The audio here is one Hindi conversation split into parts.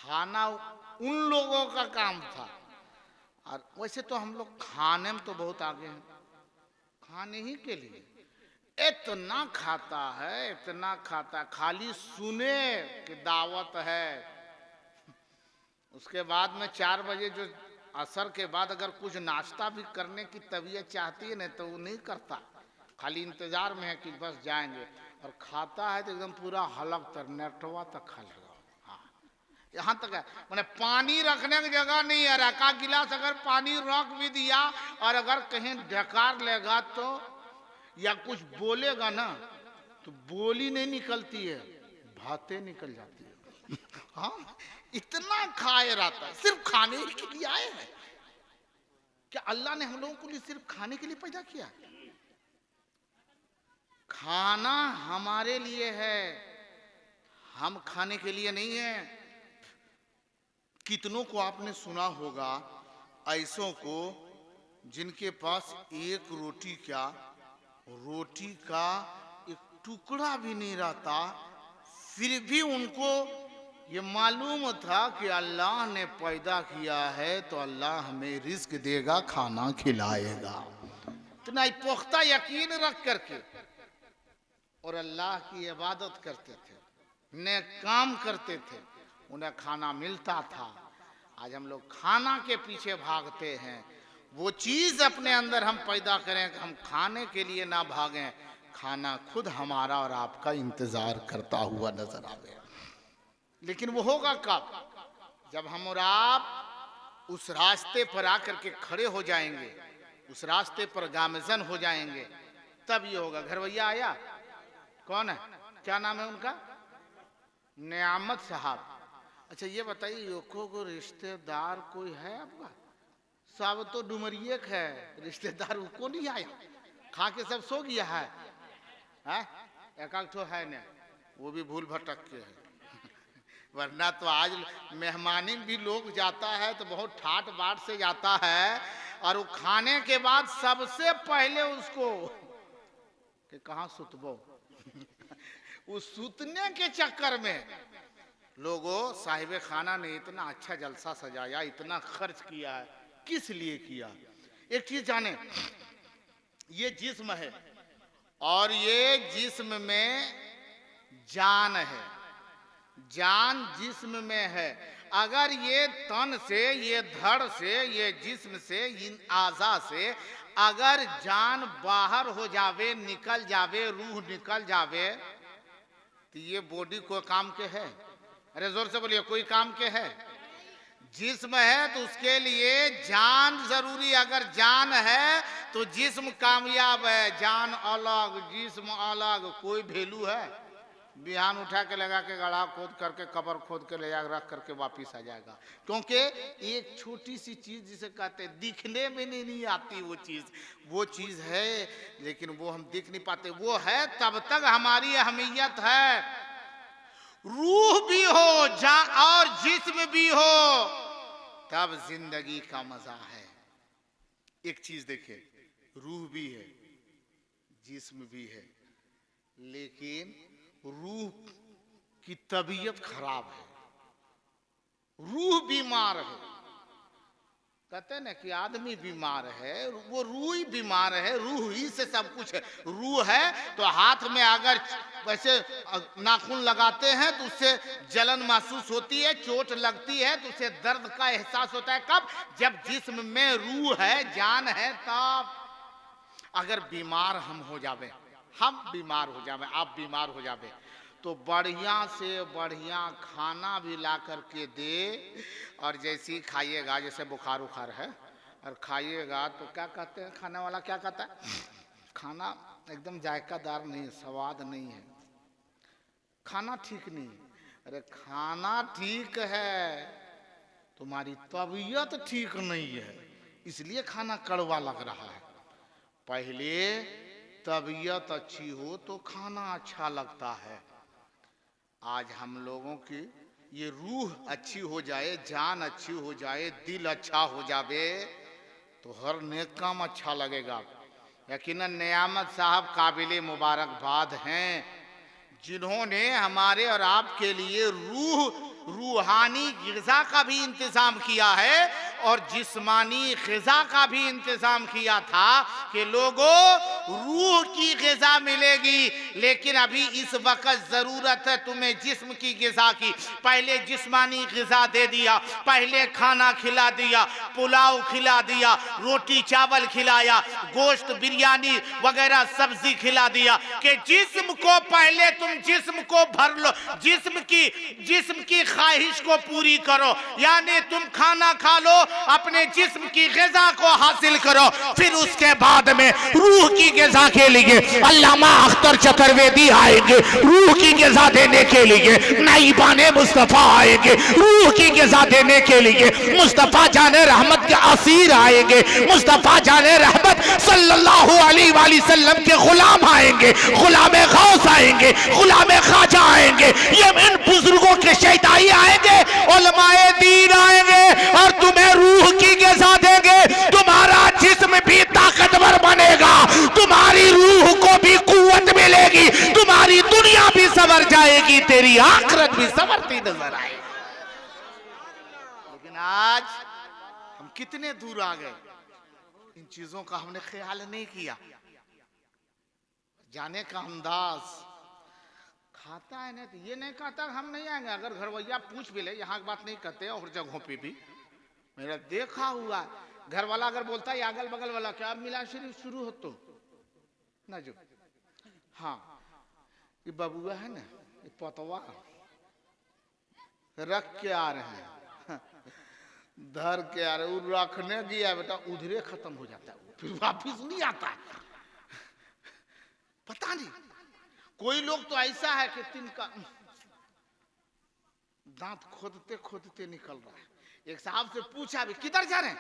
खाना उन लोगों का काम था। और वैसे तो हम लोग खाने में तो बहुत आगे हैं, खाने ही के लिए इतना खाता है, इतना खाता, खाली सुने कि दावत है। उसके बाद में 4 बजे जो असर के बाद अगर कुछ नाश्ता भी करने की तबीयत चाहती है ना तो वो नहीं करता, खाली इंतजार में है कि बस जाएंगे। और खाता है तो एकदम पूरा हलक तक नेटवा तक खा लेगा। हाँ, यहाँ तक है, मैंने पानी रखने की जगह नहीं है, रखा गिलास अगर पानी रख भी दिया और अगर कहीं ढकार लेगा तो या कुछ बोलेगा ना तो बोली नहीं निकलती है, बातें निकल जाती है। हाँ, इतना खाए रहता है, सिर्फ खाने के लिए आए हैं क्या? अल्लाह ने हम लोगों को लिए सिर्फ खाने के लिए पैदा किया? खाना हमारे लिए है, हम खाने के लिए नहीं है। कितनों को आपने सुना होगा ऐसों को जिनके पास एक रोटी क्या, रोटी का एक टुकड़ा भी नहीं रहता, फिर भी उनको ये मालूम था कि अल्लाह ने पैदा किया है तो अल्लाह हमें रिस्क देगा, खाना खिलाएगा। इतना ही पुख्ता यकीन रख करके और अल्लाह की इबादत करते थे, नेक काम करते थे, उन्हें खाना मिलता था। आज हम लोग खाना के पीछे भागते हैं। वो चीज अपने अंदर हम पैदा करें कि हम खाने के लिए ना भागें, खाना खुद हमारा और आपका इंतजार करता हुआ नजर आवे। लेकिन वो होगा कब? जब हम और आप उस रास्ते पर आकर के खड़े हो जाएंगे, उस रास्ते पर गामजन हो जाएंगे, तब ये होगा। घर भैया आया, कौन है, क्या नाम है उनका? नियामत साहब। अच्छा ये बताइए, योको को रिश्तेदार कोई है आपका? सब तो डुमरिए है, रिश्तेदार को नहीं आया, खा के सब सो गया है, एक ठो है न, वो भी भूल भटक के है। वरना तो आज मेहमानी भी लोग जाता है तो बहुत ठाट बाट से जाता है, और वो खाने के बाद सबसे पहले उसको कि कहाँ सुतबो उस सुतने के चक्कर में लोगों साहिबे खाना ने इतना अच्छा जलसा सजाया, इतना खर्च किया है, किस लिए किया? एक चीज जाने, ये जिस्म है और ये जिस्म में जान है, जान जिस्म में है। अगर ये तन से, ये धड़ से, ये जिस्म से, इन आज़ा से अगर जान बाहर हो जावे, निकल जावे, रूह निकल जावे, तो ये बॉडी को काम के है? अरे जोर से बोलिए, कोई काम के है? जिस्म है तो उसके लिए जान जरूरी। अगर जान है तो जिस्म कामयाब है, जान अलग जिस्म अलग, कोई वैल्यू है? बिहान उठा के लगा के गड्ढा खोद करके कब्र खोद के ले जा रख करके वापिस आ जाएगा, क्योंकि एक छोटी सी चीज जिसे कहते हैं दिखने में नहीं आती, वो चीज है लेकिन वो हम दिख नहीं पाते। वो है तब तक हमारी अहमियत है। रूह भी हो और जिस्म भी हो तब जिंदगी का मजा है। एक चीज देखिए, रूह भी है, जिस्म भी है, लेकिन रूह की तबीयत खराब है, रूह बीमार है। कहते हैं ना कि आदमी बीमार है, वो रूह ही बीमार है, रूह ही से सब कुछ है। रूह है तो हाथ में अगर वैसे नाखून लगाते हैं तो उससे जलन महसूस होती है, चोट लगती है तो उससे दर्द का एहसास होता है। कब? जब जिस्म में रूह है, जान है, तब। अगर बीमार हम हो जावे, हम बीमार हो जावे, आप बीमार हो जावे, तो बढ़िया से बढ़िया खाना भी ला करके दे, और जैसे ही खाइएगा, जैसे बुखार उखार है और खाइएगा तो क्या कहते हैं, खाने वाला क्या कहता है, खाना एकदम जायकादार नहीं, स्वाद नहीं है, खाना ठीक नहीं। अरे खाना ठीक है, तुम्हारी तबीयत ठीक नहीं है, इसलिए खाना कड़वा लग रहा है। पहले तबीयत अच्छी हो तो खाना अच्छा लगता है। आज हम लोगों की ये रूह अच्छी हो जाए, जान अच्छी हो जाए, दिल अच्छा हो जावे तो हर नेक काम अच्छा लगेगा। यकीनन नियामत साहब काबिले मुबारकबाद हैं, जिन्होंने हमारे और आपके लिए रूह रूहानी ग़िज़ा का भी इंतज़ाम किया है और जिस्मानी ग़िज़ा का भी इंतज़ाम किया था कि लोगों रूह की ग़िज़ा मिलेगी, लेकिन अभी इस वक्त ज़रूरत है तुम्हें जिस्म की ग़िज़ा की। पहले जिस्मानी ग़िज़ा दे दिया, पहले खाना खिला दिया, पुलाव खिला दिया, रोटी चावल खिलाया, गोश्त बिरयानी वगैरह सब्जी खिला दिया कि जिस्म को पहले तुम जिस्म को भर लो, जिस्म की ख्वाहिश को पूरी करो, यानी तुम खाना खा लो, अपने जिस्म की ग़िज़ा को हासिल करो, फिर उसके बाद में रूह की ग़िज़ा के लिए अल्लामा अख्तर चतुर्वेदी आएंगे, रूह की ग़िज़ा देने के लिए नाइबाने मुस्तफ़ा आएंगे, रूह की ग़िज़ा देने के लिए मुस्तफ़ा जाने रहमत के असीर आएंगे, मुस्तफ़ा जाने रहमत सल्लल्लाहु अलैहि वसल्लम के गुलाम आएंगे, गुलाम गौस आएंगे, गुलाम ख्वाजा आएंगे, ये इन बुजुर्गों के शहीदाई आएंगे, उलमाए दीन आएंगे और तुम्हें रूह की ग़िज़ा देंगे। तुम्हारा जिस्म भी ताकतवर बनेगा, तुम्हारी रूह को भी कुव्वत मिलेगी, तुम्हारी दुनिया भी संवर जाएगी, तेरी आखिरत भी संवरती नजर आएगी। लेकिन आज हम कितने दूर आ गए, इन चीजों का हमने ख्याल नहीं किया। जाने का अंदाज खाता है ना, तो ये नहीं कहता हम नहीं आएंगे, अगर घरवैया पूछ भी ले, यहाँ की बात नहीं करते और जगहों पे भी मेरा देखा हुआ, घर वाला अगर बोलता है अगल बगल वाला क्या मिला शरीफ शुरू हो तो ना जो, हाँ ये बबुआ है ना, ये पतवा रख के आ रहे हैं, धर के आ रहे, वो रखने गया बेटा उधरे खत्म हो जाता है, फिर वापिस नहीं आता। पता नहीं, कोई लोग तो ऐसा है कि तिनका दांत खोदते खोदते निकल रहा है। एक साहब से पूछा भी किधर जा रहे हैं,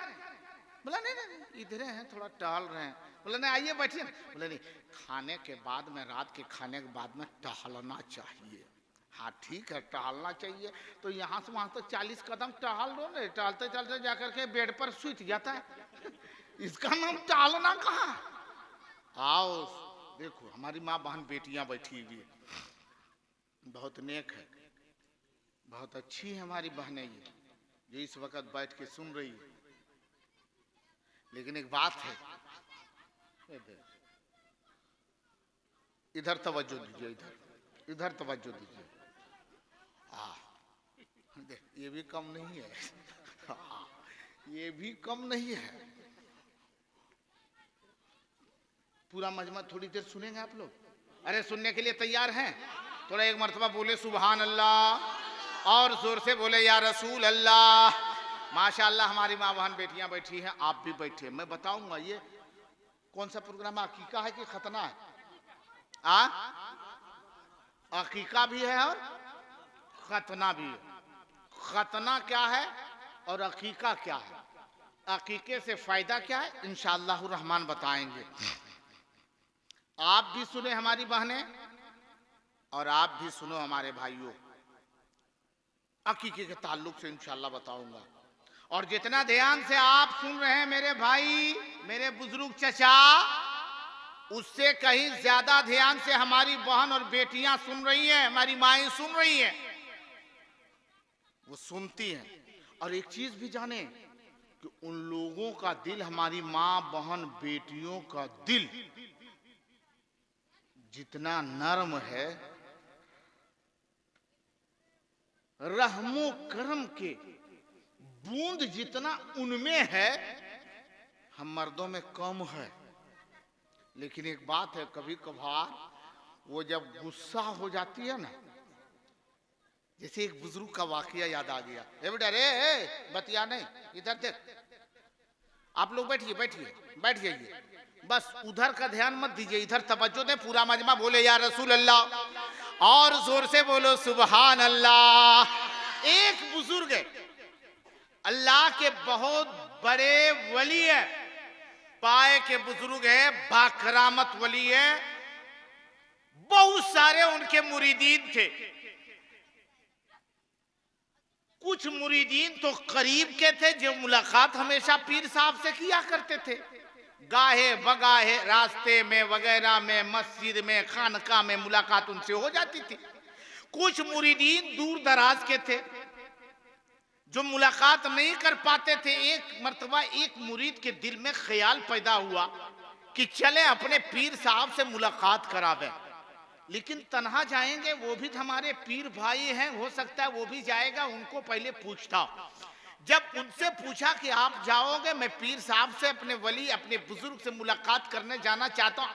बोला नहीं नहीं इधर हैं, थोड़ा टहल रहे हैं। बोला नहीं आइए बैठिए। बोले नहीं, खाने के बाद में, रात के खाने के बाद में टहलना चाहिए। हाँ ठीक है टहलना चाहिए, तो यहाँ से वहां तक 40 कदम टहल लो ना, टहलते चलते जाकर के बेड पर सूत जाता है, इसका नाम टहलना कहाँ। आओ देखो हमारी माँ बहन बेटियां बैठी हुई है, बहुत नेक है, बहुत अच्छी है हमारी बहनें ये, जो इस वक्त बैठ के सुन रही है। लेकिन एक बात है, इधर तवज्जो दीजिए, इधर तवज्जो दीजिए। ये भी कम नहीं है, ये भी कम नहीं है। पूरा मजमा थोड़ी देर सुनेंगे आप लोग? अरे सुनने के लिए तैयार हैं? थोड़ा एक मर्तबा बोले सुभान अल्लाह और जोर से बोले या रसूल अल्लाह। माशाअल्लाह हमारी माँ बहन बेटियां बैठी हैं, आप भी बैठे। मैं बताऊंगा ये कौन सा प्रोग्राम, अकीका है कि खतना है? अकीका भी है और खतना भी है। खतना क्या है और अकीका क्या है, अकीके से फायदा क्या है, इंशाअल्लाह रहमान बताएंगे। आप भी सुने हमारी बहनें और आप भी सुनो हमारे भाइयों, अकीके के ताल्लुक से इंशाअल्लाह बताऊंगा। और जितना ध्यान से आप सुन रहे हैं मेरे भाई, मेरे बुजुर्ग चचा, उससे कहीं ज्यादा ध्यान से हमारी बहन और बेटियां सुन रही हैं, हमारी माएं सुन रही हैं, वो सुनती हैं। और एक चीज भी जाने कि उन लोगों का दिल, हमारी माँ बहन बेटियों का दिल जितना नर्म है, रहमो करम के बूंद जितना उनमें है, हम मर्दों में कम है। लेकिन एक बात है, कभी कभार वो जब गुस्सा हो जाती है ना, जैसे एक बुजुर्ग का वाकया याद आ गया। ए बेटा रे बतिया नहीं, इधर देख, आप लोग बैठिए बैठिए बैठ जाइए, बस उधर का ध्यान मत दीजिए, इधर तवज्जो दे। पूरा मजमा बोले या रसूल अल्लाह और जोर से बोलो सुभान अल्लाह। एक बुजुर्ग है, अल्लाह के बहुत बड़े वली है, पाए के बुजुर्ग है, बाकरामत वली है, बहुत सारे उनके मुरीदीन थे। कुछ मुरीदीन तो करीब के थे, जो मुलाकात हमेशा पीर साहब से किया करते थे, गाहे बगाहे रास्ते में वगैरह में, मस्जिद में, खानका में मुलाकात उनसे हो जाती थी। कुछ मुरीदीन दूर दराज के थे, जो मुलाकात नहीं कर पाते थे, एक मर्तबा एक मुरीद के दिल में ख्याल पैदा हुआ कि चले अपने पीर साहब से मुलाकात करावे, लेकिन तन्हा जाएंगे, वो भी हमारे पीर भाई हैं, हो सकता है वो भी जाएगा, उनको पहले पूछता। जब उनसे पूछा कि आप जाओगे, मैं पीर साहब से, अपने वली, अपने बुजुर्ग से मुलाकात करने जाना चाहता हूँ,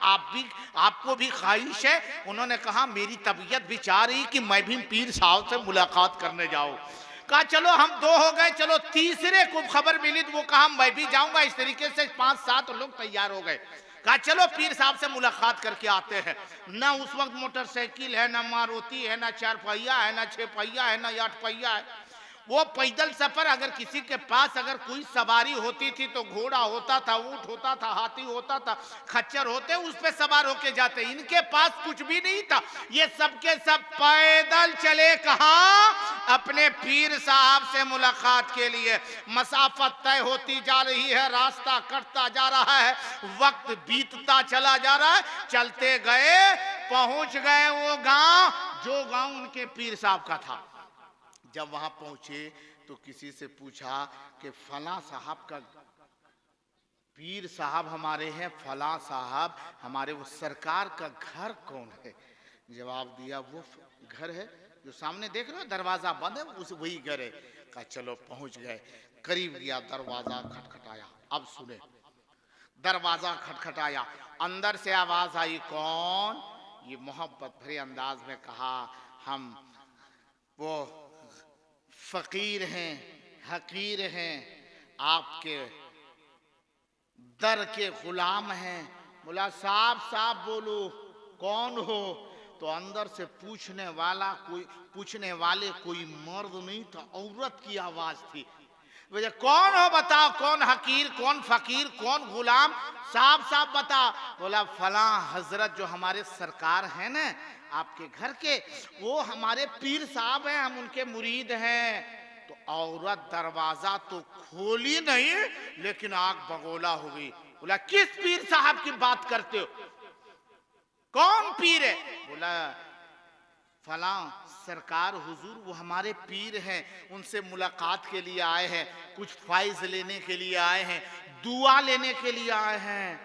आपको भी ख्वाहिश है? उन्होंने कहा मेरी तबीयत भी चाह रही कि मैं भी पीर साहब से मुलाकात करने जाऊं। कहा चलो हम दो हो गए, चलो तीसरे को खबर मिली तो वो कहा मैं भी जाऊंगा। इस तरीके से 5-7 लोग तैयार हो गए। कहा चलो पीर साहब से मुलाकात करके आते हैं। ना उस वक्त मोटरसाइकिल है, ना मारुति है, ना 4 पहिया है, ना 6 पहिया है, ना 8 पहिया है। वो पैदल सफर, अगर किसी के पास अगर कोई सवारी होती थी तो घोड़ा होता था, ऊंट होता था, हाथी होता था, खच्चर होते, उस पे सवार होके जाते। इनके पास कुछ भी नहीं था, ये सबके सब पैदल चले। कहाँ? अपने पीर साहब से मुलाकात के लिए। मसाफत तय होती जा रही है, रास्ता कटता जा रहा है, वक्त बीतता चला जा रहा है। चलते गए, पहुंच गए वो गांव जो गांव उनके पीर साहब का था। जब वहां पहुंचे तो किसी से पूछा कि फला साहब का, पीर साहब हमारे हैं, फला साहब हमारे, वो सरकार का घर कौन है? जवाब दिया वो घर है जो सामने देख रहे हो, दरवाजा बंद है, उस वही घर है। कहा चलो पहुंच गए, करीब गया, दरवाजा खटखटाया। अब सुने, दरवाजा खटखटाया, अंदर से आवाज आई, कौन? ये मोहब्बत भरे अंदाज में कहा, हम वो फकीर हैं, हकीर हैं, आपके दर के गुलाम हैं। बोला साहब साहब बोलो कौन हो? तो अंदर से पूछने वाले कोई मर्द नहीं था, औरत की आवाज थी। बोले कौन हो बताओ, कौन हकीर, कौन फकीर, कौन गुलाम, साहब साहब बता। बोला फला हजरत जो हमारे सरकार है ना आपके घर के, वो हमारे पीर साहब हैं, हम उनके मुरीद हैं। तो औरत दरवाजा तो खोली नहीं, लेकिन आग बगोला हो गई। बोला किस पीर साहब की बात करते हो, कौन पीर है? बोला फला सरकार हुजूर, वो हमारे पीर हैं, उनसे मुलाकात के लिए आए हैं, कुछ फाइज लेने के लिए आए हैं, दुआ लेने के लिए आए हैं।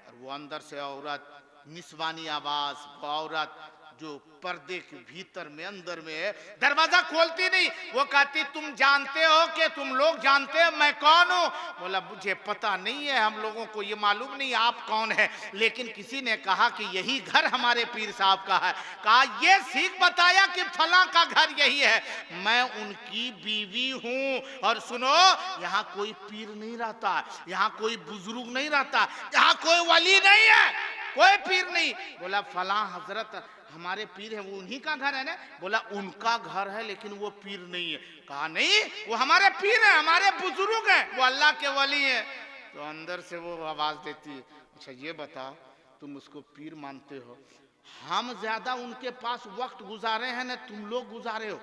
और वो अंदर से औरत, निस्वानी आवाज, वो औरत जो पर्दे के भीतर में अंदर में है, दरवाजा खोलती नहीं। वो कहती तुम जानते हो कि तुम लोग जानते हो मैं कौन हूं? बोला मुझे पता नहीं है, हम लोगों को ये मालूम नहीं आप कौन है, लेकिन किसी ने कहा कि यही घर हमारे पीर साहब का है। कहा ये सीख बताया कि फला का घर यही है, मैं उनकी बीवी हूं। और सुनो, यहाँ कोई पीर नहीं रहता, यहाँ कोई बुजुर्ग नहीं रहता, यहाँ कोई वली नहीं है, कोई पीर नहीं। बोला फला हजरत हमारे पीर है, वो उन्हीं का घर है ना? बोला उनका घर है, लेकिन वो पीर नहीं है। कहा नहीं, वो हमारे पीर है, हमारे बुजुर्ग हैं, वो अल्लाह के वली हैं। तो अंदर से वो आवाज देती है, अच्छा ये बताओ तुम उसको पीर मानते हो, हम ज्यादा उनके पास वक्त गुजारे हैं ना तुम लोग गुजारे हो?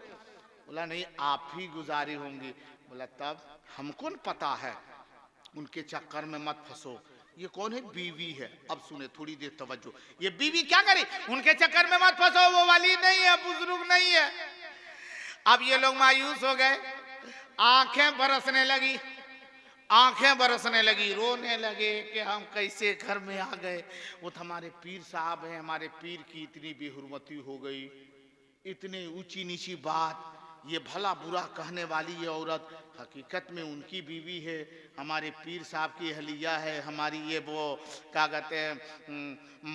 बोला नहीं, आप ही गुजारी होंगी। बोला तब हमको पता है, उनके चक्कर में मत फंसो। ये कौन है? बीवी है। अब सुने, थोड़ी देर तवज्जो, ये बीवी क्या करे? उनके चक्कर में मत फंसो, वो वाली नहीं है, बुजुर्ग नहीं है। अब ये लोग मायूस हो गए, आंखें बरसने लगी, आंखें बरसने लगी, रोने लगे कि हम कैसे घर में आ गए। वो तो हमारे पीर साहब हैं, हमारे पीर की इतनी बेहुरमती हो गई, इतनी ऊंची नीची बात, ये भला बुरा कहने वाली ये औरत हकीकत में उनकी बीवी है, हमारे पीर साहब की अहलिया है, हमारी ये वो क्या कहते हैं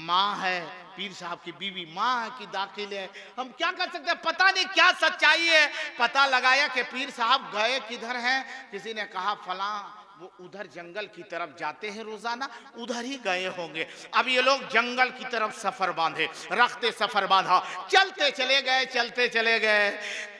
माँ है, पीर साहब की बीवी माँ है कि दाखिल है। हम क्या कर सकते हैं, पता नहीं क्या सच्चाई है। पता लगाया कि पीर साहब गए किधर हैं, किसी ने कहा फला वो उधर जंगल की तरफ जाते हैं रोजाना, उधर ही गए होंगे। अब ये लोग जंगल की तरफ सफर बांधे, रखते सफर बांधा, चलते चले गए, चलते चले गए।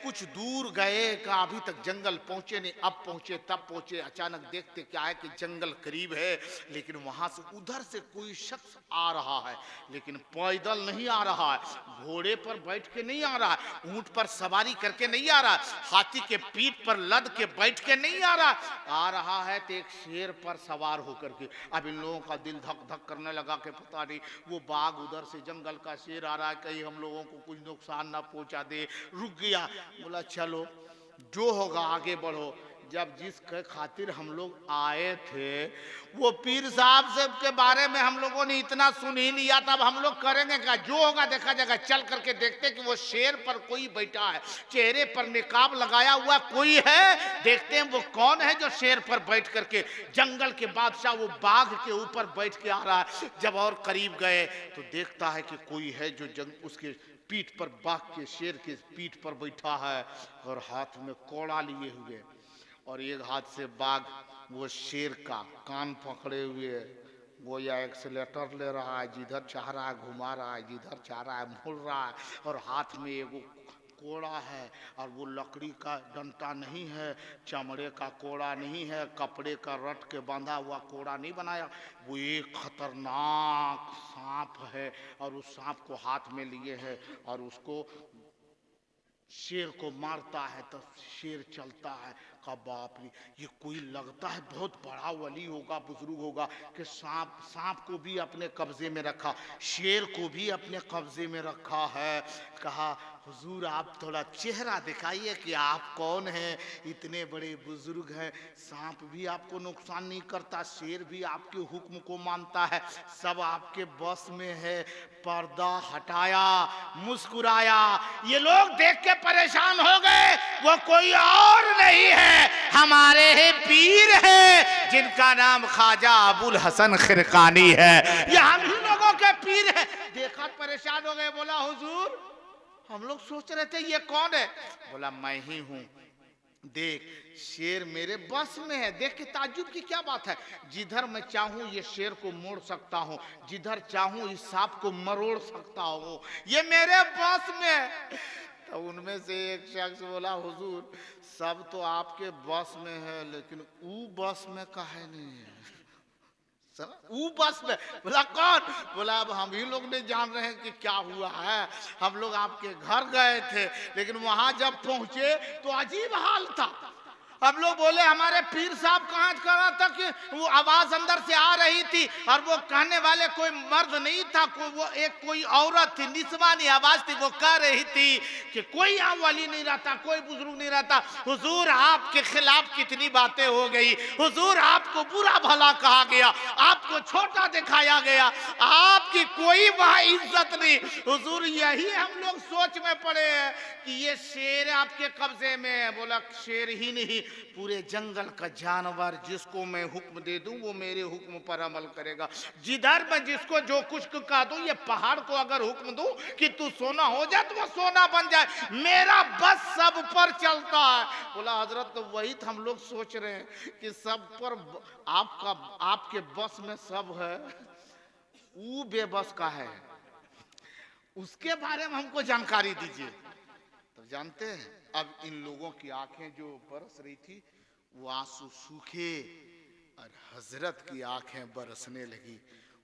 कुछ दूर गए का अभी तक जंगल पहुंचे नहीं, अब पहुंचे तब पहुंचे। अचानक देखते क्या है कि जंगल करीब है, लेकिन वहां से उधर से कोई शख्स आ रहा है, लेकिन पैदल नहीं आ रहा है, घोड़े पर बैठ के नहीं आ रहा है, ऊंट पर सवारी करके नहीं आ रहा है, हाथी के पीठ पर लद के बैठ के नहीं आ रहा है तो एक शेर पर सवार होकर के। अब इन लोगों का दिल धक धक करने लगा कि पता नहीं वो बाघ उधर से जंगल का शेर आ रहा है, कहीं हम लोगों को कुछ नुकसान ना पहुंचा दे। रुक गया, बोला चलो जो होगा आगे बढ़ो। जब जिसके खातिर हम लोग आए थे वो पीर साहब से के बारे में हम लोगों ने इतना सुन ही लिया, तब हम लोग करेंगे क्या? जो होगा देखा जाएगा। चल करके देखते कि वो शेर पर कोई बैठा है, चेहरे पर निकाब लगाया हुआ कोई है, देखते हैं वो कौन है जो शेर पर बैठ करके, जंगल के बादशाह वो बाघ के ऊपर बैठ के आ रहा है। जब और करीब गए तो देखता है कि कोई है जो उसके पीठ पर, बाघ के शेर के पीठ पर बैठा है और हाथ में कोड़ा लिए हुए, और एक हाथ से बाघ वो शेर का कान पकड़े हुए वो या एक्सीलेटर ले रहा है, जिधर चाह रहा है घुमा रहा है, जिधर चाह रहा है मोड़ रहा है, और हाथ में एगो कोड़ा है, और वो लकड़ी का डंटा नहीं है, चमड़े का कोड़ा नहीं है, कपड़े का रट के बांधा हुआ कोड़ा नहीं बनाया, वो एक खतरनाक सांप है, और उस सांप को हाथ में लिए है, और उसको शेर को मारता है तो शेर चलता है। का बाप रे, ये कोई लगता है बहुत बड़ा वली होगा, बुजुर्ग होगा कि सांप को भी अपने कब्जे में रखा, शेर को भी अपने कब्जे में रखा है। कहा हुजूर आप थोड़ा चेहरा दिखाइए कि आप कौन हैं, इतने बड़े बुजुर्ग हैं, सांप भी आपको नुकसान नहीं करता, शेर भी आपके हुक्म को मानता है, सब आपके बस में है। पर्दा हटाया, मुस्कुराया। ये लोग देख के परेशान हो गए, वो कोई और नहीं है, हमारे ही पीर है जिनका नाम ख्वाजा अबुल हसन खिरकानी है, ये हम ही लोगों के पीर है। देखा परेशान हो गए, बोला हुजूर हम लोग सोच रहे थे ये कौन है? बोला मैं ही हूं, देख शेर मेरे बस में है। देख के ताज्जुब की क्या बात है, जिधर मैं चाहूं ये शेर को मोड़ सकता हूं, जिधर चाहूं इस सांप को मरोड़ सकता हूं, ये मेरे बस में है। तो उनमें से एक शख्स बोला हुजूर सब तो आपके बस में है, लेकिन वो बस में काहे नहीं है? वो बस में? बोला कौन? बोला अब हम ही लोग नहीं जान रहे हैं कि क्या हुआ है, हम लोग आपके घर गए थे, लेकिन वहां जब पहुंचे तो अजीब हाल था। हम लोग बोले हमारे पीर साहब कहाँ करा था कि वो आवाज अंदर से आ रही थी, और वो कहने वाले कोई मर्द नहीं था, वो एक कोई औरत थी, निस्वानी आवाज थी, वो कह रही थी कि कोई यहाँ वली नहीं रहता, कोई बुजुर्ग नहीं रहता। हुजूर आपके खिलाफ कितनी बातें हो गई, हुजूर आपको बुरा भला कहा गया, आपको छोटा दिखाया गया, आपकी कोई वहां इज्जत नहीं। हुजूर यही हम लोग सोच में पड़े हैं कि ये शेर आपके कब्जे में है। बोला शेर ही नहीं, पूरे जंगल का जानवर जिसको मैं हुक्म दे दूं वो मेरे हुक्म पर अमल करेगा। जिधर मैं जिसको जो कुछ कहा दूं, ये पहाड़ को अगर हुक्म दूं कि तू सोना हो जाए तो वो सोना बन जाए, मेरा बस सब पर चलता है। बोला हजरत तो वही तो हम लोग सोच रहे हैं कि सब पर आपके बस में सब है, वो बेबस का है, उसके बारे में हमको जानकारी दीजिए। तो जानते हैं अब इन लोगों की आंखें जो बरस रही थी वो आंसू सूखे, और हजरत की आंखें बरसने लगी,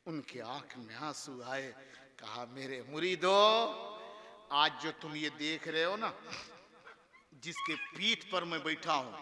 उनके आंख में आंसू आए। कहा मेरे मुरीदो, आज जो तुम ये देख रहे हो ना, जिसके पीठ पर मैं बैठा हूं,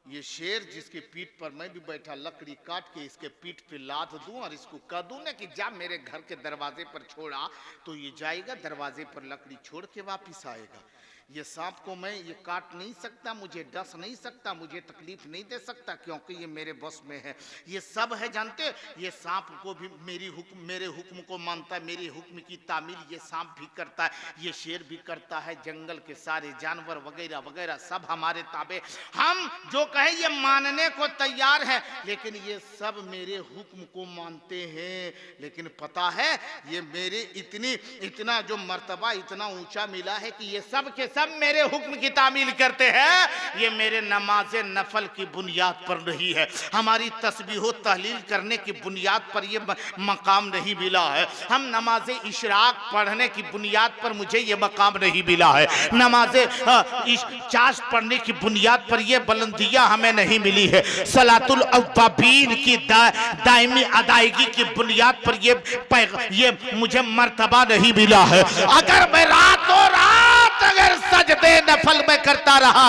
ये शेर जिसके पीठ पर मैं भी बैठा, लकड़ी काट के इसके पीठ पे लाद दूं और इसको कह दूं ना कि जा मेरे घर के दरवाजे पर छोड़ा, तो ये जाएगा, दरवाजे पर लकड़ी छोड़ के वापिस आएगा। ये सांप को मैं ये काट नहीं सकता, मुझे डस नहीं सकता, मुझे तकलीफ नहीं दे सकता, क्योंकि ये मेरे बस में है। ये सब है जानते, ये सांप को भी मेरे हुक्म को मानता है, मेरे हुक्म की तामील ये सांप भी करता है, ये शेर भी करता है, जंगल के सारे जानवर वगैरह वगैरह सब हमारे ताबे, हम जो कहे ये मानने को तैयार है, लेकिन ये सब मेरे हुक्म को मानते हैं। लेकिन पता है ये मेरे इतना जो मर्तबा इतना ऊंचा मिला है कि ये सब के सब मेरे हुक्म की तामील करते हैं। ये मेरे नमाज़े नफल की बुनियाद पर नहीं है, हमारी तस्बीह तहलील करने की बुनियाद पर ये मकाम नहीं मिला है, हम नमाज़े इशराक पढ़ने की बुनियाद पर मुझे ये मकाम नहीं मिला है, नमाज़े चाश पढ़ने की बुनियाद पर ये बुलंदियां हमें नहीं मिली है, सलातुल अव्वाबीन की दायमी अदायगी की बुनियाद पर ये मुझे मर्तबा नहीं मिला है। अगर मैं रातों रात रात अगर सजदे नफल में करता रहा,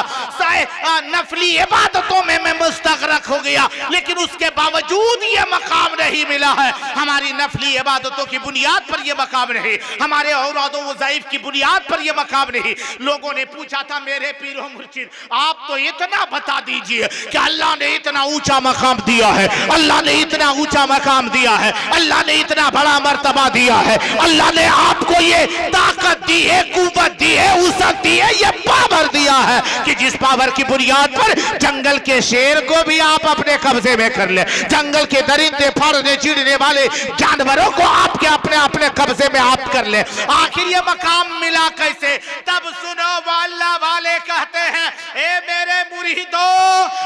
नफली इबादतों में मैं मुस्तगरक हो गया, लेकिन उसके बावजूद ये मकाम नहीं मिला है। हमारी नफली इबादतों की बुनियाद पर यह मकाम नहीं, हमारे औरादों वज़ाइफ की बुनियाद पर यह मकाम नहीं। लोगों ने पूछा था मेरे पीरो मुर्शिद आप तो इतना बता दीजिए कि अल्लाह ने इतना ऊंचा मकाम दिया है, अल्लाह ने इतना ऊंचा मकाम दिया है, अल्लाह ने इतना बड़ा मर्तबा दिया है, अल्लाह ने आपको ये ताकत दी है, कुव्वत दी है, वसअत दी है, ये पावर दिया है कि जिस पावर की बुनियाद पर जंगल के शेर को भी आप अपने कब्जे में कर ले, जंगल के दरिंदे फाड़ने चीड़ने वाले जानवरों को आपके अपने अपने कब्जे में आप कर ले। आखिर ये मकाम मिला कैसे? तब सुनो अल्लाह वाले कहते हैं ए मेरे मुरीदो,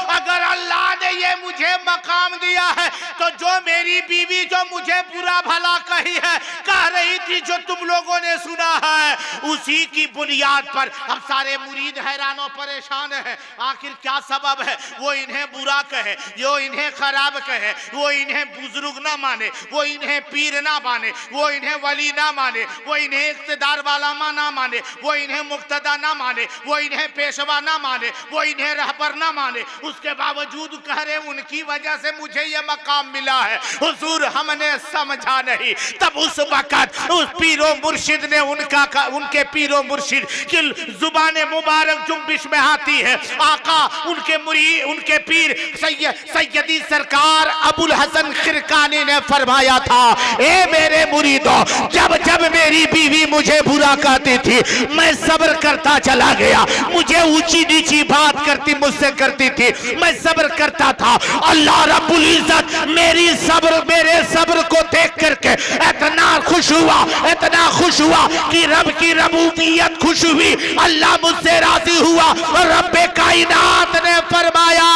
अगर अल्लाह ने ये मुझे मकाम दिया है तो जो मेरी बीवी जो मुझे बुरा भला कही है, कह रही थी, जो तुम लोगों ने सुना है, उसी की बुनियाद पर अब सारे मुरीद हैरान और परेशान है। आखिर क्या सबब है? वो इन्हें बुरा कहे, वो इन्हें खराब कहे, वो इन्हें बुजुर्ग ना माने, वो इन्हें पीर ना माने, वो इन्हें वली ना माने, वो इन्हें इख्तिदार वाला ना माने, वो इन्हें मुक्तदा ना माने, वो इन्हें पेशवा ना माने, वो इन्हें रहबर ना माने, उसके बावजूद कह रहे उनकी वजह से मुझे ये मकाम मिला है। हुजूर हमने समझा नहीं। तब उस वक़्त उस पीरो मुर्शिद ने उनके पीरो मुर्शिद की जुबान मुबारक जुम्बिश में आती है। आका उनके पीर सैयदी सरकार अबुल हसन खिरकानी ने फरमाया था, ए मेरे मुरीदो, जब जब मेरी बीवी मुझे बुरा कहती थी मैं सब्र करता चला गया, मुझे ऊंची नीची बात करती मुझसे करती थी, मैं सब्र करता था। अल्लाह रब्बुल इज्जत मेरे सब्र को देख करके इतना खुश हुआ कि रब की रबूबियत खुश हुई, अल्लाह मुझसे राजी हुआ और रब्बे कायनात ने फरमाया,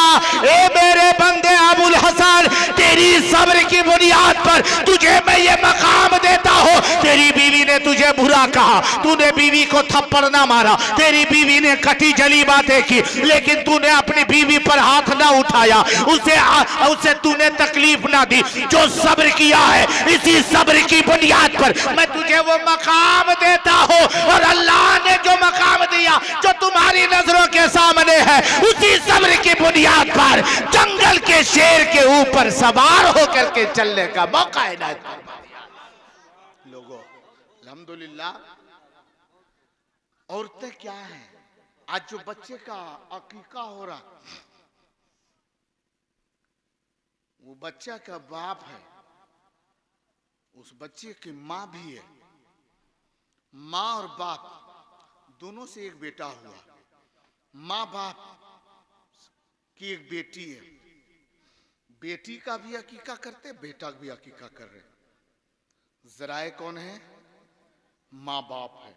ए मेरे बंदे अबुल हसन, तेरी सब्र की बुनियाद पर तुझे मैं ये मकाम देता हूँ। तेरी बीवी ने तुझे बुरा कहा, तूने बीवी को थप्पड़ ना मारा, तेरी बीवी ने कटी जली बातें की, लेकिन तूने अपनी बीवी पर हाथ ना उठाया, उसे तूने तकलीफ ना दी। जो सब्र किया है, इसी सब्र की बुनियाद पर मैं तुझे वो मकाम देता हूँ। और अल्लाह ने जो मकाम दिया जो तुम्हारी नजरों के सामने है, उसी सब्र की बुनियाद पर जंगल के शेर के ऊपर सवार होकर के चलने का मौका इनायत फरमा दिया। लोगों अल्हम्दुलिल्लाह, औरतें क्या हैं? आज जो बच्चे का अकीका हो रहा, वो बच्चा का बाप है, उस बच्चे की माँ भी है। माँ और बाप दोनों से एक बेटा हुआ, माँ बाप की एक बेटी है, बेटी का भी अकीका करते, बेटा भी अकीका कर रहे। जराए कौन है? माँ बाप है।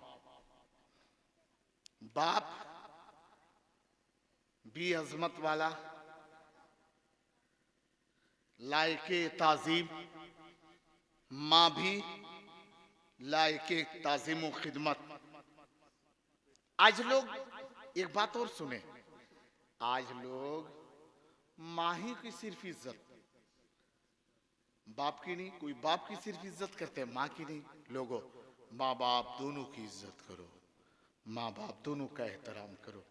बाप भी अजमत वाला, लायके ताजीम, माँ भी लायके ताजीम खिदमत। आज लोग एक बात और सुने, आज लोग माँ ही की सिर्फ इज्जत, बाप की नहीं। कोई बाप की सिर्फ इज्जत करते हैं, माँ की नहीं। लोगों, माँ बाप दोनों की इज्जत करो, माँ बाप दोनों का एहतराम करो।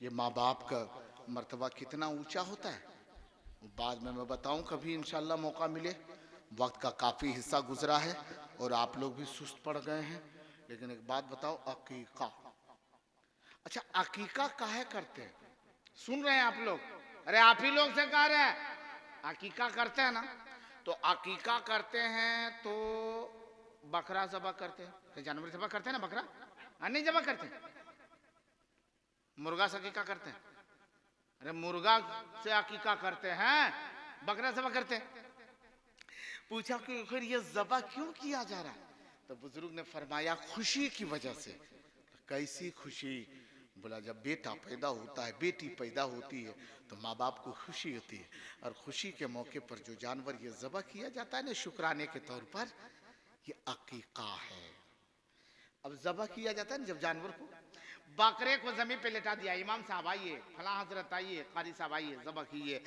ये माँ बाप का मर्तबा कितना ऊंचा होता है, बाद में मैं बताऊं कभी इंशाल्लाह मौका मिले। वक्त का काफ़ी हिस्सा गुजरा है और आप लोग भी सुस्त पड़ गए हैं, लेकिन एक बात बताओ, अकीका, अच्छा अकीका काहे करते हैं? सुन रहे हैं आप लोग? अरे आप ही लोग से कह रहे हैं अकीका करते हैं ना। तो अकीका करते हैं तो बकरा ज़बह करते हैं, जानवर ज़बह करते हैं ना, बकरा नहीं ज़बह करते, मुर्गा से अकीका करते हैं। अरे मुर्गा से अकीका करते हैं, बकरा ज़बह करते हैं। पूछा कि फिर ये ज़बह क्यों किया जा रहा है? तो बुजुर्ग ने फरमाया खुशी की वजह से। कैसी खुशी? बोला जब बेटा पैदा होता है, बेटी पैदा होती है, तो माँ बाप को खुशी होती है, और खुशी के मौके पर जो जानवर ये ज़बह किया जाता है ना शुक्राने के तौर पर, ये अकीका है। अब ज़बह किया जाता है ना जब जानवर को, बकरे को जमीन पे लेटा दिया, इमाम साहब आइए, फला हजरत आइए, कारी साहब आइए, ज़बह कीजिए।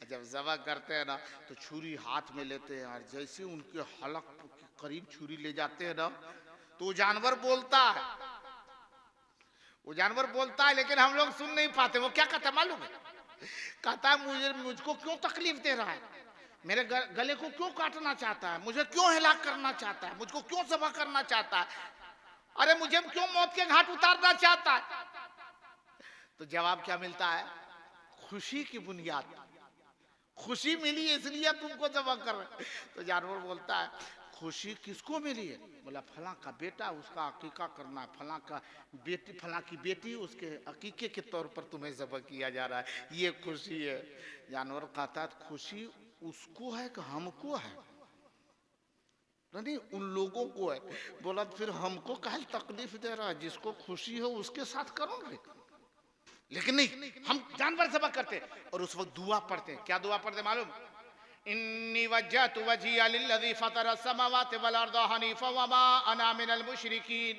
जब ज़बह करते हैं ना तो छुरी हाथ में लेते हैं, और जैसे उनके हलक के करीब छुरी ले जाते हैं ना तो जानवर बोलता है, वो जानवर बोलता है लेकिन हम लोग सुन नहीं पाते। वो क्या कहता है मालूम है? कहता है मुझको क्यों तकलीफ दे रहा है, मेरे गले को क्यों काटना चाहता है, मुझे क्यों हिलाक करना चाहता है, मुझको क्यों ज़बह करना चाहता है, अरे मुझे क्यों मौत के घाट उतारना चाहता है। तो जवाब क्या मिलता है? खुशी की बुनियाद, खुशी मिली इसलिए तुमको ज़बह कर रहे। तो जानवर बोलता है खुशी किसको मिली है? बोला फलां का बेटा, उसका अकीका करना है, फलां का बेटी, फलां की बेटी, उसके अकीके के तौर पर तुम्हें ज़बह किया जा रहा है, ये खुशी है। जानवर कहता है खुशी उसको है कि हमको है? नहीं, उन लोगों को है। बोला फिर हमको काहे तकलीफ दे रहा है, जिसको खुशी हो उसके साथ करोगे। लेकिन नहीं, हम जानवर ज़बह करते और उस वक्त दुआ पढ़ते। क्या दुआ पढ़ते मालूम? इन्नी वज्जहतु वजहिया लिल्लज़ी फ़तरा समावाति वल अर्द हनीफ़ा वमा अना मिनल मुशरिकीन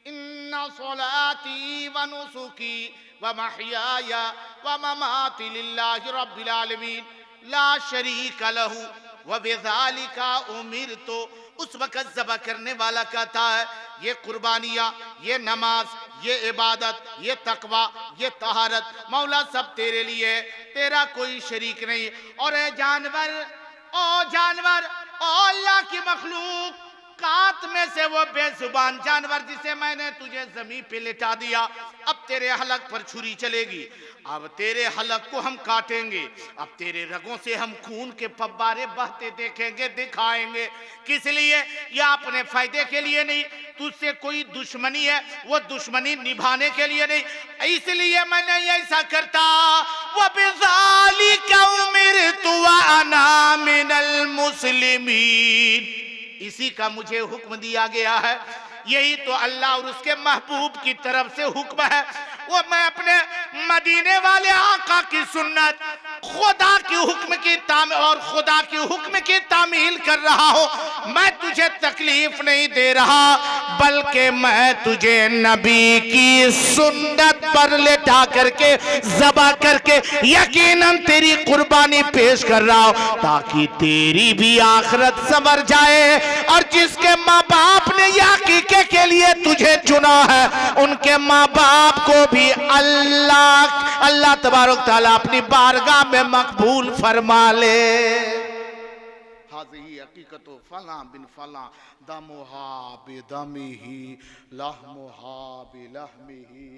इन्ना सलाती व नुसुकी व महयाया व ममाती लिल्लाहि रब्बिल आलमीन ला शरीका लहू व बिज़ालिका उमिरतु। उस वक़्त ज़बह करने वाला कहता है ये कुर्बानियाँ, ये नमाज, ये इबादत, ये तकवा, ये तहारत मौला सब तेरे लिए, तेरा कोई शरीक नहीं। और ए जानवर, ओ जानवर, ओ अल्लाह की मखलूक, कात में से वो बेजुबान जानवर जिसे मैंने तुझे जमीन पे लेटा दिया, अब तेरे हलक पर छुरी चलेगी, अब तेरे हलक को हम काटेंगे, अब तेरे रगों से हम खून के फव्वारे बहते देखेंगे, दिखाएंगे। किस लिए? या अपने फायदे के लिए नहीं, तुझसे कोई दुश्मनी है वो दुश्मनी निभाने के लिए नहीं, इसलिए मैंने ऐसा करता। वो बिज़ालिका उमिरतु व अना मिनल मुस्लिमीन, इसी का मुझे हुक्म दिया गया है। यही तो अल्लाह और उसके महबूब की तरफ से हुक्म है। वो मैं अपने मदीने वाले आका की सुन्नत, खुदा की हुक्म की और खुदा की हुक्म की तामील कर रहा हूँ। मैं तुझे तकलीफ नहीं दे रहा, बल्कि मैं तुझे नबी की सुन्नत पर लेटा करके ज़बह करके यकीनन तेरी कुर्बानी पेश कर रहा हूँ, ताकि तेरी भी आखिरत संवर जाए। और जिसके माँ बाप ने यकीके के लिए तुझे चुना है, उनके माँ बाप को भी अल्लाह तबारक तआला अपनी बारगाह में मकबूल फरमा ले। हाज़िही हकीकतो फला बिन फला दमुहा बिदमिही लहमुहा बिलहमिही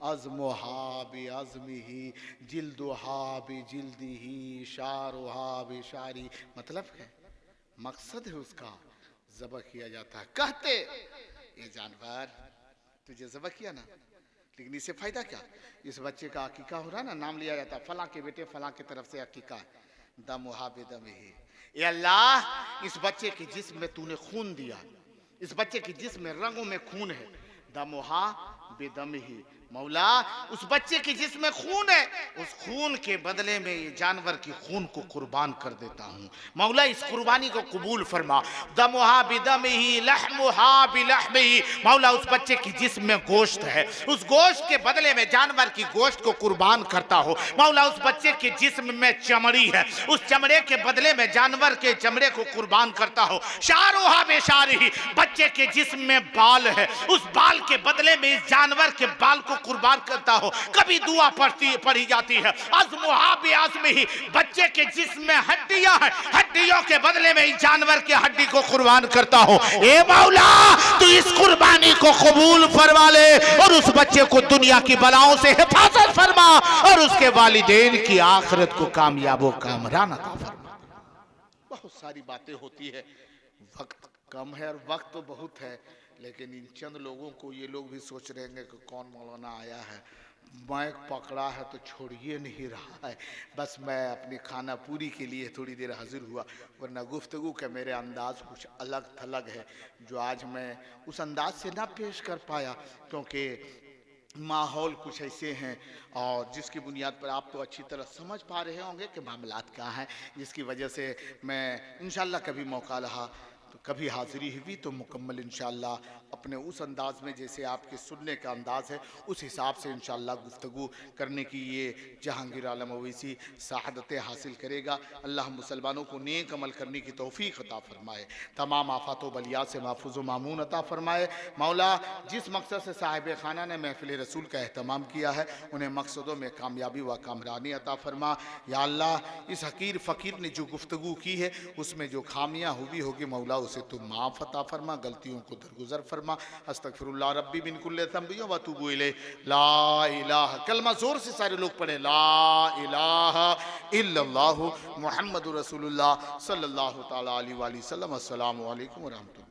अज़मुहा बिअज़मिही जिल्दुहा बिजिल्दिही शारुहा बिशारी। मतलब है, मकसद है उसका, ज़बह किया जाता है। कहते ये जानवर तुझे ज़बह किया ना, लेकिन इससे फायदा क्या? इस बच्चे का अकीका हो रहा है ना, नाम लिया जाता है फला के बेटे फला की तरफ से अकीका है। दमुहा बिदमिही, ये अल्लाह इस बच्चे के जिस्म में तूने खून दिया, इस बच्चे के जिस्म में रगों में खून है। दमुहा बिदमिही, मौला उस बच्चे के जिस्म में खून है, उस खून के बदले में ये जानवर की खून को कुर्बान कर देता हूँ। मौला इस कुर्बानी को कबूल फरमा। दमुहा बिदमिही लहमुहा बिलहमिही, मौला उस बच्चे के जिस्म में गोश्त है, उस गोश्त के बदले में जानवर की गोश्त को कुर्बान करता हो। मौला उस बच्चे के जिस्म में चमड़ी है, उस चमड़े के बदले में जानवर के चमड़े को कुर्बान करता हो। शारुहा बेशारिही, बच्चे के जिस्म में बाल है, उस बाल के बदले में इस जानवर के बाल को कुर्बान करता हो। कभी दुआ पढ़ी जाती है अज़मुहा बिअज़मिही, बच्चे के जिस्म में हड्डियां हैं, हड्डियों के बदले में इस जानवर के हड्डी को कुर्बान करता हो। ए मौला तू इस कुर्बानी को कबूल फरमा ले और उस बच्चे को दुनिया की बलाओं से हिफाजत फरमा और उसके वालिदैन की आखिरत को कामयाब व कामरान अता फरमा। बहुत सारी बातें होती है, वक्त कम है और वक्त तो बहुत है, लेकिन इन चंद लोगों को ये लोग भी सोच रहे हैं कि कौन मौलाना आया है, माइक पकड़ा है तो छोड़िए नहीं रहा है। बस मैं अपनी खाना पूरी के लिए थोड़ी देर हाजिर हुआ, वरना गुफ्तगू का मेरे अंदाज़ कुछ अलग थलग है, जो आज मैं उस अंदाज से ना पेश कर पाया, क्योंकि माहौल कुछ ऐसे हैं और जिसकी बुनियाद पर आप तो अच्छी तरह समझ पा रहे होंगे कि मामलात क्या हैं, जिसकी वजह से मैं इंशाल्लाह कभी मौका रहा तो कभी हाजिरी हुई तो मुकम्मल इंशाअल्लाह अपने उस अंदाज में जैसे आपके सुनने का अंदाज है उस हिसाब से इंशाअल्लाह गुफ्तगू करने की ये जहांगीर आलम ओवैसी सआदत हासिल करेगा। अल्लाह मुसलमानों को नेक अमल करने की तौफीक अता फरमाए, तमाम आफात व बलियात से महफूज व मामून अता फरमाए। मौला जिस मकसद से साहिब खाना ने महफिल रसूल का अहतमाम किया है उन्हें मकसदों में कामयाबी व कामरानी अता फरमा। या अल्लाह इस हकीर फ़कीर ने जो गुफ्तगू की है उसमें जो खामियाँ हुई होगी मौला उसे तुम माफ़ अता फरमा, गलतियों को दरगुजर फरमा। अस्तगफिरुल्लाह रब्बी मिन कुल्लि ज़ंबि व अतूबु इलैह। ला इलाहा, कलमा जोर से सारे लोग पढ़े, ला इलाहा इल्लल्लाहु मुहम्मदुर रसूलुल्लाह सल्लल्लाहु तआला अलैहि वसल्लम। अस्सलामु अलैकुम व रहमतुल्लाह।